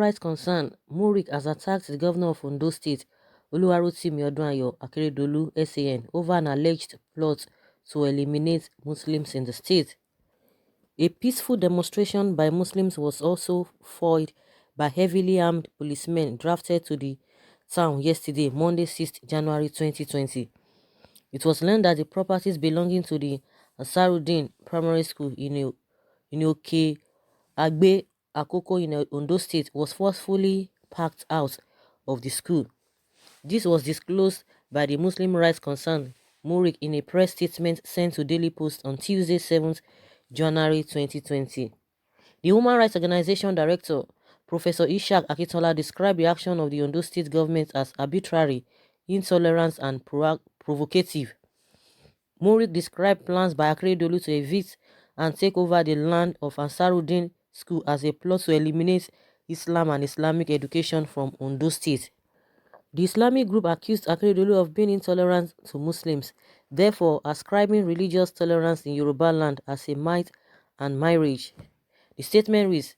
rights concern, MURIC has attacked the governor of Ondo State, Oluwarotimi AKEREDOLU SAN, over an alleged plot to eliminate Muslims in the state. A peaceful demonstration by Muslims was also foiled by heavily armed policemen drafted to the town yesterday, Monday, 6th January 2020. It was learned that the properties belonging to the Ansarudeen Primary School in Okeagbe Akoko in Ondo State was forcefully packed out of the school. This was disclosed by the Muslim rights concern, MURIC, in a press statement sent to Daily Post on Tuesday, 7th January 2020. The Human Rights Organization Director, Professor Ishaq Akitola, described the action of the Ondo State government as arbitrary, intolerant, and provocative. MURIC described plans by AKEREDOLU to evict and take over the land of Ansarudeen School as a plot to eliminate Islam and Islamic education from Ondo State. The Islamic group accused AKEREDOLU of being intolerant to Muslims, therefore ascribing religious tolerance in Yoruba land as a might and marriage. The statement reads,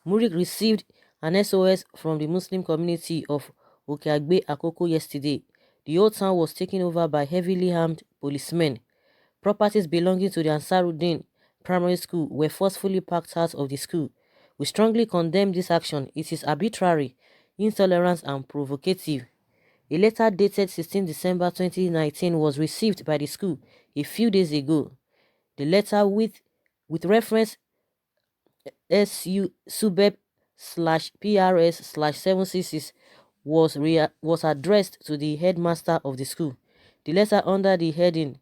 MURIC received an SOS from the Muslim community of Okeagbe Akoko yesterday. The whole town was taken over by heavily armed policemen. Properties belonging to the Ansarudeen Primary School were forcefully packed out of the school. We strongly condemn this action. It is arbitrary, intolerant, and provocative. A letter dated 16 December 2019 was received by the school a few days ago. The letter with reference SU subeb/PRS/766 was addressed to the headmaster of the school. The letter under the heading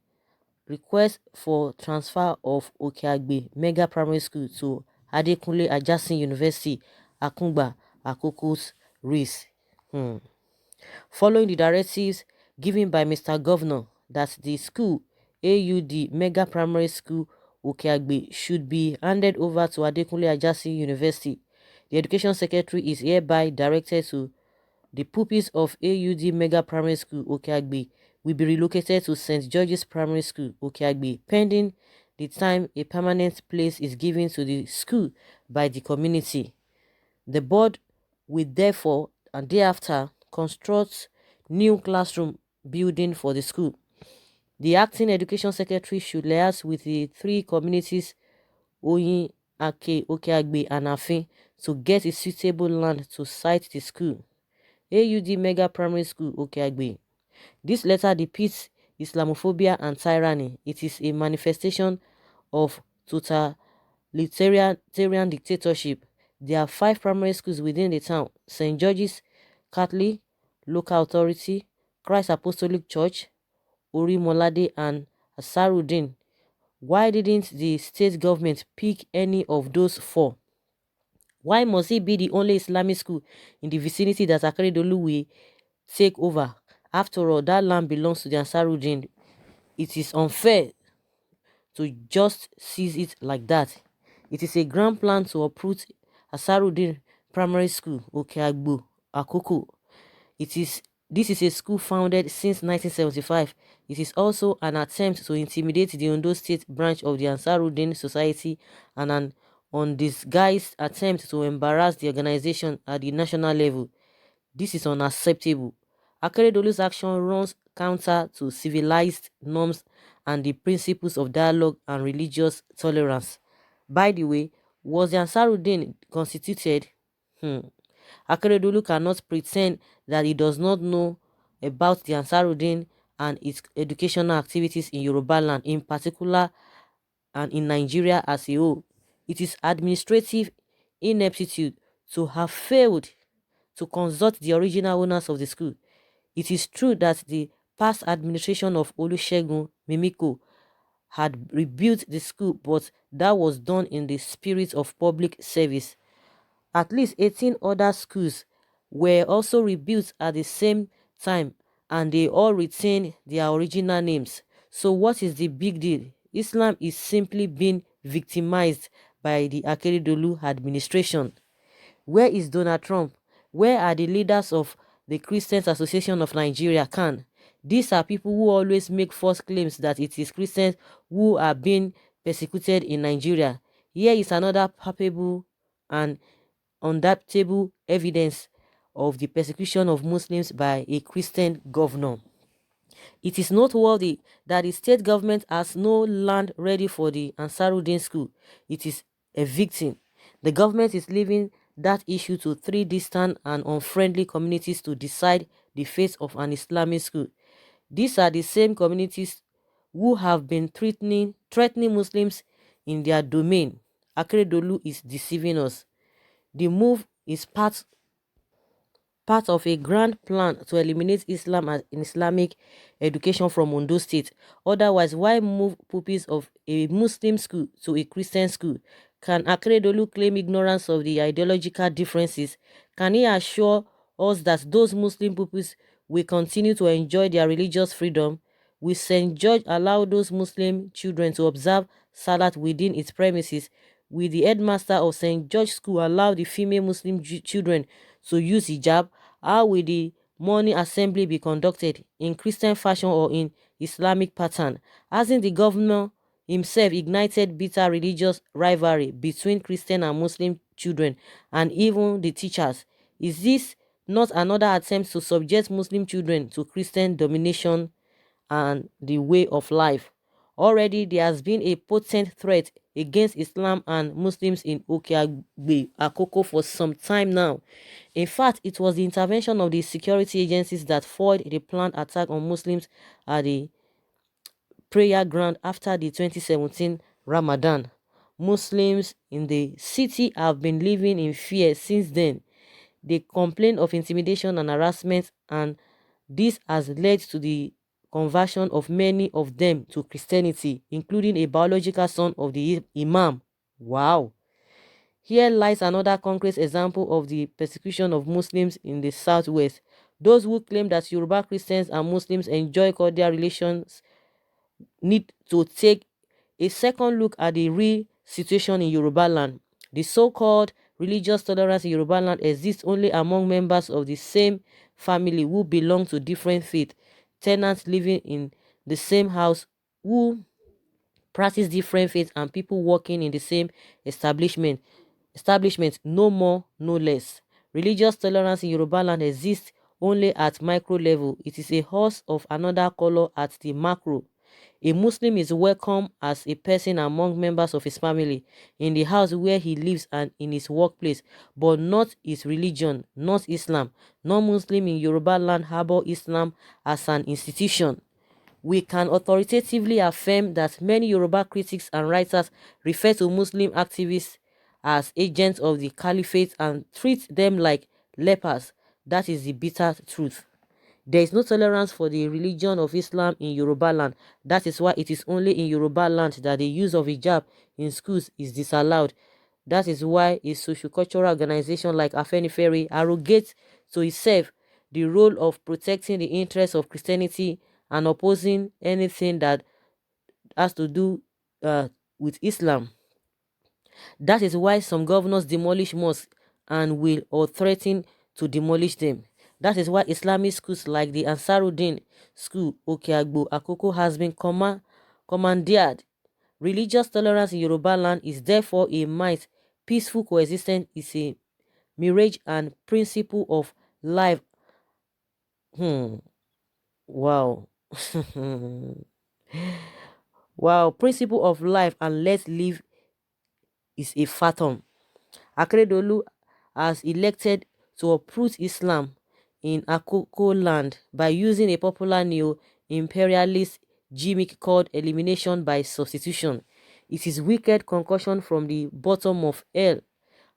Request for Transfer of Okeagbe Mega Primary School to Adekunle Ajasin University, Akungba, Akoko's reads. Following the directives given by Mr. Governor that the school, AUD Mega Primary School Okeagbe, should be handed over to Adekunle Ajasin University, the Education Secretary is hereby directed to the pupils of AUD Mega Primary School Okeagbe will be relocated to St. George's Primary School Okeagbe, pending the time a permanent place is given to the school by the community. The board will therefore and thereafter construct new classroom building for the school. The acting education secretary should liaise with the three communities, Oyin, Ake, Okeagbe, and Afin, to get a suitable land to site the school. AUD Mega Primary School Okeagbe. This letter depicts Islamophobia and tyranny. It is a manifestation of totalitarian dictatorship. There are 5 primary schools within the town: St. George's Catholic Local Authority, Christ Apostolic Church, Orimolade, and Ansarudeen. Why didn't the state government pick any of those 4? Why must it be the only Islamic school in the vicinity that AKEREDOLU will take over? After all, that land belongs to the Ansarudeen. It is unfair to just seize it like that. It is a grand plan to uproot Ansarudeen Primary School, Okeagbe, Akoko. This is a school founded since 1975. It is also an attempt to intimidate the Ondo State branch of the Ansarudeen Society and an undisguised attempt to embarrass the organization at the national level. This is unacceptable. AKEREDOLU's action runs counter to civilized norms and the principles of dialogue and religious tolerance. By the way, was the Ansarudeen constituted? AKEREDOLU cannot pretend that he does not know about the Ansarudeen and its educational activities in Yoruba land in particular and in Nigeria as a whole. It is administrative ineptitude to have failed to consult the original owners of the school. It is true that the past administration of Olusegun Mimiko had rebuilt the school, but that was done in the spirit of public service. At least 18 other schools were also rebuilt at the same time, and they all retain their original names. So what is the big deal? Islam is simply being victimized by the AKEREDOLU administration. Where is Donald Trump? Where are the leaders of the Christians Association of Nigeria, CAN? These are people who always make false claims that it is Christians who are being persecuted in Nigeria. Here is another palpable and undoubtable evidence of the persecution of Muslims by a Christian governor. It is noteworthy that the state government has no land ready for the Ansaruddin school. It is evicting. The government is leaving that issue to three distant and unfriendly communities to decide the fate of an Islamic school. These are the same communities who have been threatening Muslims in their domain. AKEREDOLU is deceiving us. The move is part of a grand plan to eliminate Islam as in Islamic education from Ondo State. Otherwise, why move pupils of a Muslim school to a Christian school? Can AKEREDOLU claim ignorance of the ideological differences? Can he assure us that those Muslim pupils will continue to enjoy their religious freedom? Will St. George allow those Muslim children to observe Salat within its premises? Will the headmaster of St. George School allow the female Muslim children to use hijab? How will the morning assembly be conducted, in Christian fashion or in Islamic pattern? Hasn't the governor himself ignited bitter religious rivalry between Christian and Muslim children and even the teachers? Is this not another attempt to subject Muslim children to Christian domination and the way of life? Already there has been a potent threat against Islam and Muslims in Okeagbe, Akoko for some time now. In fact, it was the intervention of the security agencies that foiled the planned attack on Muslims at the prayer ground after the 2017 Ramadan. Muslims in the city have been living in fear since then. They complain of intimidation and harassment, and this has led to the conversion of many of them to Christianity, including a biological son of the Imam. Wow. Here lies another concrete example of the persecution of Muslims in the southwest. Those who claim that Yoruba Christians and Muslims enjoy cordial relations need to take a second look at the real situation in Yoruba land. The so-called religious tolerance in Yoruba land exists only among members of the same family who belong to different faiths, tenants living in the same house who practice different faiths, and people working in the same establishment, no more, no less. Religious tolerance in Yoruba land exists only at micro level. It is a horse of another color at the macro. A Muslim is welcome as a person among members of his family, in the house where he lives and in his workplace, but not his religion, not Islam. Non-Muslim in Yoruba land harbor Islam as an institution. We can authoritatively affirm that many Yoruba critics and writers refer to Muslim activists as agents of the caliphate and treat them like lepers. That is the bitter truth. There is no tolerance for the religion of Islam in Yoruba land. That is why it is only in Yoruba land that the use of hijab in schools is disallowed. That is why a socio-cultural organization like Afenifere arrogates to itself the role of protecting the interests of Christianity and opposing anything that has to do with Islam. That is why some governors demolish mosques and will or threaten to demolish them. That is why Islamic schools like the Ansaruddin School, Okeagbo, Akoko has been commandeered. Religious tolerance in Yoruba land is therefore a might. Peaceful coexistence is a mirage and principle of life. Wow. Wow, principle of life and let's live is a phantom. AKEREDOLU has elected to uproot Islam in Akoko land by using a popular neo-imperialist gimmick called elimination by substitution. It is wicked concussion from the bottom of hell.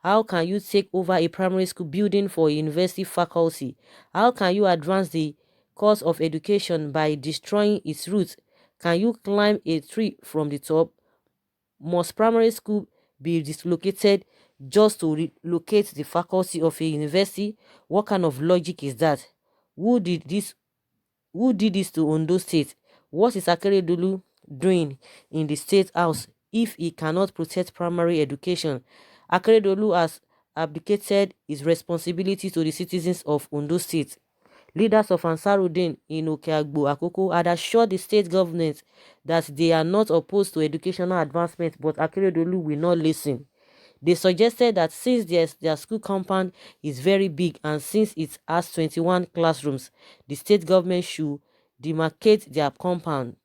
How can you take over a primary school building for a university faculty? How can you advance the cause of education by destroying its roots? Can you climb a tree from the top? Must primary school be dislocated just to relocate the faculty of a university? What kind of logic is that? Who did this to Ondo State? What is AKEREDOLU doing in the State House if he cannot protect primary education? AKEREDOLU has abdicated his responsibility to the citizens of Ondo State. Leaders of Ansaruddin in Okeagbo, Akoko had assured the state government that they are not opposed to educational advancement, but AKEREDOLU will not listen. They suggested that since their school compound is very big and since it has 21 classrooms, the state government should demarcate their compound.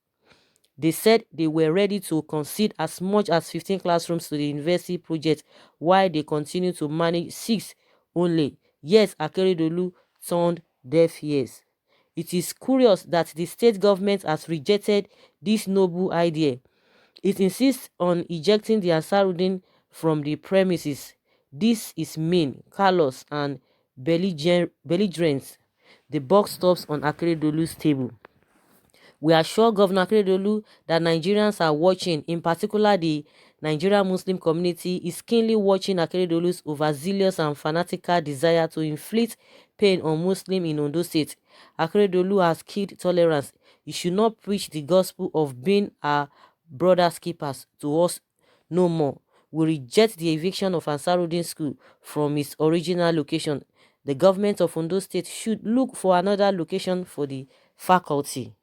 They said they were ready to concede as much as 15 classrooms to the university project while they continue to manage 6 only. Yes, Akeredolu turned deaf ears. It is curious that the state government has rejected this noble idea. It insists on ejecting the Ansarudin from the premises. This is mean, callous, and belligerent. The buck stops on Akeredolu's table. We assure Governor Akeredolu that Nigerians are watching, in particular the Nigerian Muslim community is keenly watching Akeredolu's overzealous and fanatical desire to inflict pain on Muslims in Ondo State. Akeredolu has killed tolerance. He should not preach the gospel of being our brother's keepers to us no more. We reject the eviction of Ansarudin School from its original location. The government of Ondo State should look for another location for the faculty.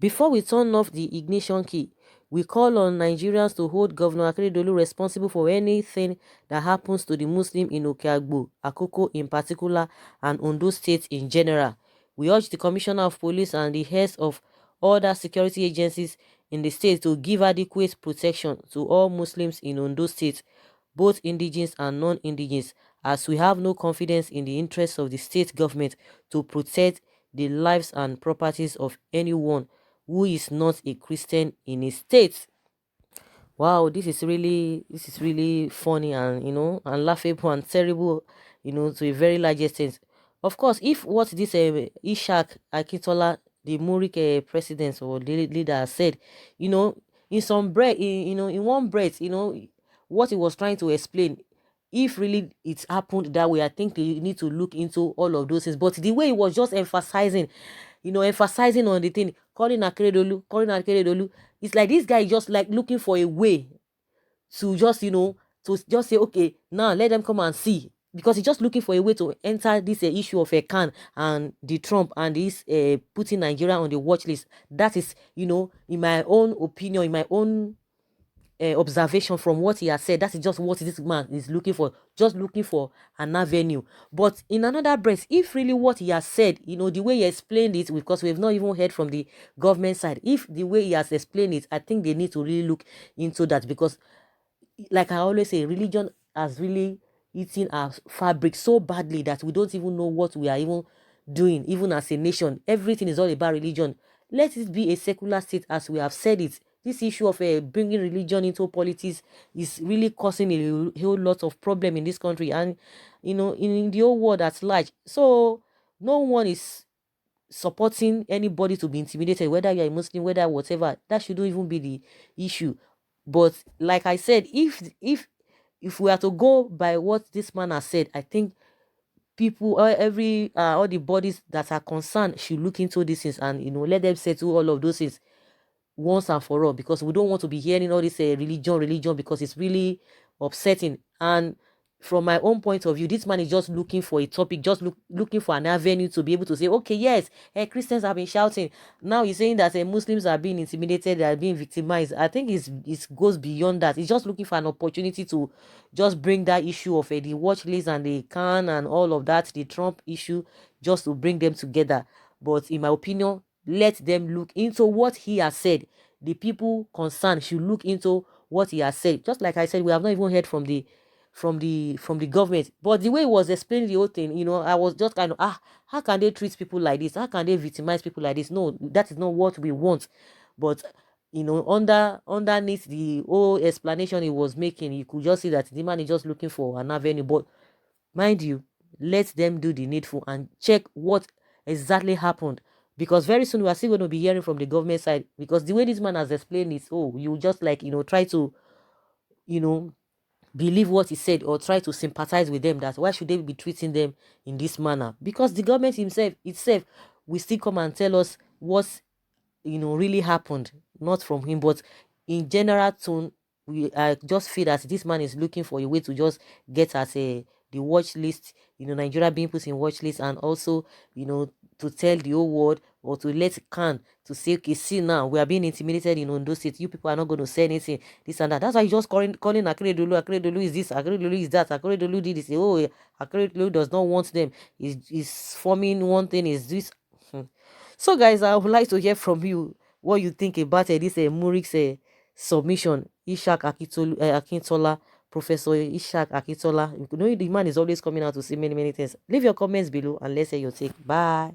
Before we turn off the ignition key, we call on Nigerians to hold Governor Akeredolu responsible for anything that happens to the Muslim in Okeagbo, Akoko in particular, and Ondo State in general. We urge the Commissioner of Police and the heads of other security agencies in the state to give adequate protection to all Muslims in Ondo State, both indigenous and non-indigenous, as we have no confidence in the interests of the state government to protect the lives and properties of anyone who is not a Christian in a state. Wow, this is really funny and and laughable and terrible, to a very large extent. Of course, if what this Ishak Akintola, the MURIC president or the leader, has said, in some breath, in one breath, what he was trying to explain, if really it happened that way, I think they need to look into all of those things. But the way he was just emphasizing, emphasizing on the thing, calling Akeredolu, it's like this guy is just like looking for a way to just, to just say, okay, now let them come and see. Because he's just looking for a way to enter this issue of a can and the Trump and this putting Nigeria on the watch list. That is, in my own opinion, in my own observation from what he has said, that is just what this man is looking for, just looking for an avenue. But in another breath, if really what he has said, the way he explained it, because we have not even heard from the government side, if the way he has explained it, I think they need to really look into that. Because like I always say, religion has really eaten our fabric so badly that we don't even know what we are even doing, even as a nation. Everything is all about religion. Let it be a secular state, as we have said it. This issue of bringing religion into politics is really causing a whole lot of problem in this country and in the whole world at large. So no one is supporting anybody to be intimidated, whether you're a Muslim, whether whatever. That shouldn't even be the issue. But like I said, if we are to go by what this man has said, I think people, all the bodies that are concerned should look into these things and let them settle all of those things once and for all, because we don't want to be hearing all this religion, because it's really upsetting. And from my own point of view, this man is just looking for a topic, just looking for an avenue to be able to say, okay, yes, Christians have been shouting. Now he's saying that Muslims are being intimidated, they are being victimized. I think it goes beyond that. He's just looking for an opportunity to just bring that issue of the watch list and the can and all of that, the Trump issue, just to bring them together. But in my opinion, let them look into what he has said. The people concerned should look into what he has said. Just like I said, we have not even heard from the government. But the way he was explaining the whole thing, I was just kind of, how can they treat people like this? How can they victimize people like this? No, that is not what we want. But underneath the whole explanation he was making, you could just see that the man is just looking for an avenue. But mind you, let them do the needful and check what exactly happened, because very soon we are still going to be hearing from the government side. Because the way this man has explained it, you just like try to you know believe what he said, or try to sympathize with them, that why should they be treating them in this manner? Because the government itself will still come and tell us what really happened, not from him, but in general tone. I just feel that this man is looking for a way to just get at the watch list, Nigeria being put in watch list, and also to tell the whole world or to let Khan to say, okay, see now, we are being intimidated in Ondo State. You people are not going to say anything, this and that. That's why you just calling Akeredolu. Akeredolu is this, Akeredolu is that, Akeredolu did this. Oh, Akeredolu does not want them. Is forming one thing, is this. So, guys, I would like to hear from you what you think about this MURIC's submission. Akintola, Professor Ishak Akintola. You know, the man is always coming out to say many, many things. Leave your comments below and let's hear your take. Bye.